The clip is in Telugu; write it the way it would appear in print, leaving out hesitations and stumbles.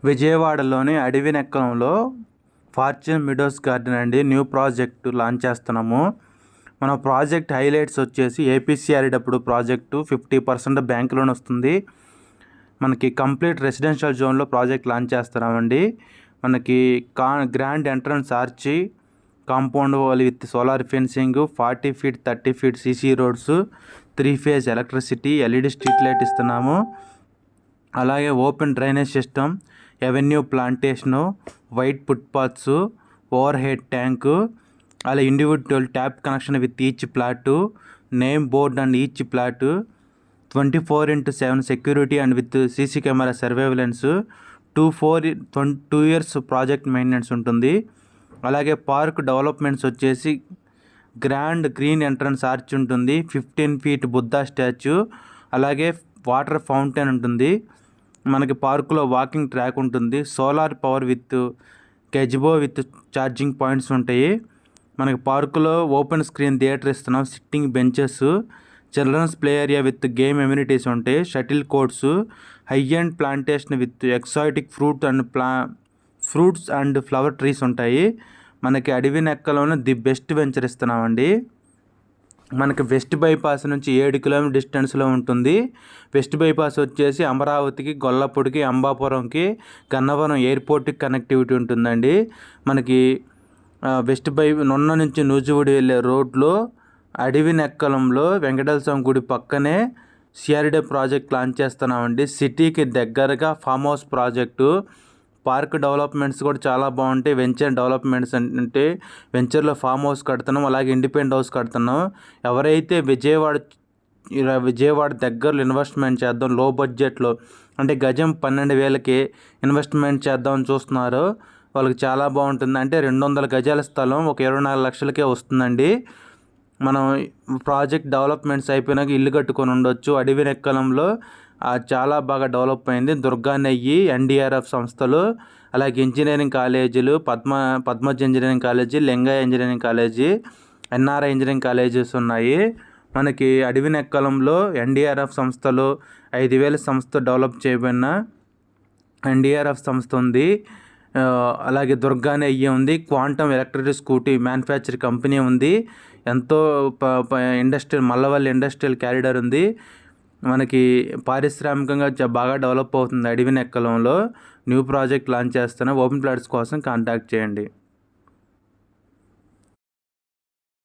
విజయవాడలోని అడవినెక్కంలో ఫార్చ్యూన్ మీడోస్ గార్డెన్ అండి న్యూ ప్రాజెక్టు లాంచ్ చేస్తున్నాము. మన ప్రాజెక్ట్ హైలైట్స్ వచ్చేసి ఏపీసీఆర్డబ్ల్యూ ప్రాజెక్టు 50% బ్యాంక్ లోన్ వస్తుంది. మనకి కంప్లీట్ రెసిడెన్షియల్ జోన్లో ప్రాజెక్ట్ లాంచ్ చేస్తున్నామండి. మనకి grand entrance arch, compound wall with solar fencing, 40 feet 30 feet CC roads, 3 phase electricity, LED street light ఇస్తున్నాము. అలాగే open drainage system, avenue plantation, white footpaths, overhead tank, అలా individual tap connection with each plot, name board and each plot, 24/7 security and with CC camera surveillance, 2 years project maintenance ఉంటుంది. అలాగే పార్క్ డెవలప్మెంట్స్ వచ్చేసి గ్రాండ్ గ్రీన్ ఎంట్రన్స్ ఆర్చ్ ఉంటుంది, 15 feet బుద్ధా స్టాచ్యూ, అలాగే వాటర్ ఫౌంటైన్ ఉంటుంది. మనకి పార్కులో వాకింగ్ ట్రాక్ ఉంటుంది, solar power with gazebo with charging points ఉంటాయి. మనకి పార్కులో ఓపెన్ స్క్రీన్ థియేటర్ ఇస్తున్నాం, sitting benches, children's play area with game amenities ఉంటాయి, shuttle courts, high and plantation with exotic fruits and flower trees ఉంటాయి. మనకి అడవినెక్కలోనే ది బెస్ట్ వెంచర్ ఇస్తున్నామండి. మనకి వెస్ట్ బైపాస్ నుంచి 7 kilometer డిస్టెన్స్లో ఉంటుంది. వెస్ట్ బైపాస్ వచ్చేసి అమరావతికి, గొల్లపూడికి, అంబాపురంకి, గన్నవరం ఎయిర్పోర్ట్కి కనెక్టివిటీ ఉంటుందండి. మనకి నున్న నుంచి నూజివీడు వెళ్ళే రోడ్లో అడవినెక్కలంలో వెంకటేశ్వర స్వామి గుడి పక్కనే సిఆర్డే ప్రాజెక్ట్ లాంచ్ చేస్తున్నామండి. సిటీకి దగ్గరగా farm house project, park developments కూడా చాలా బాగుంటాయి. వెంచర్ డెవలప్మెంట్స్ అంటే వెంచర్లో ఫామ్ హౌస్ కడుతున్నాం, అలాగే ఇండిపెండెంట్ హౌస్ కడుతున్నాం. ఎవరైతే విజయవాడ దగ్గరలో ఇన్వెస్ట్మెంట్ చేద్దాం, లో బడ్జెట్లో అంటే గజం 12,000కి ఇన్వెస్ట్మెంట్ చేద్దామని చూస్తున్నారో వాళ్ళకి చాలా బాగుంటుంది. అంటే 200 గజాల స్థలం ఒక 24 లక్షలకే వస్తుందండి. మనం ప్రాజెక్ట్ డెవలప్మెంట్స్ అయిపోయినాక ఇల్లు కట్టుకొని ఉండొచ్చు. అడవినెక్కలంలో చాలా బాగా డెవలప్ అయింది. దుర్గా నెయ్యి, ఎన్డీఆర్ఎఫ్ సంస్థలు, అలాగే ఇంజనీరింగ్ కాలేజీలు, Padmaja engineering college, Lingaiah engineering college, NRI engineering colleges ఉన్నాయి. మనకి అడవినెక్కలంలో ఎన్డీఆర్ఎఫ్ సంస్థలు, 5,000 సంస్థ డెవలప్ చేయబడిన ఎన్డీఆర్ఎఫ్ సంస్థ ఉంది. అలాగే దుర్గా నెయ్యి ఉంది, quantum electric scooty manufacture company ఉంది, ఎంతో మల్లవల్లి ఇండస్ట్రియల్ క్యారిడార్ ఉంది. మనకి పారిశ్రామికంగా బాగా డెవలప్ అవుతుంది. అడవినెక్కలంలో న్యూ ప్రాజెక్ట్ లాంచ్ చేస్తున్నా. ఓపెన్ ప్లాట్స్ కోసం కాంటాక్ట్ చేయండి.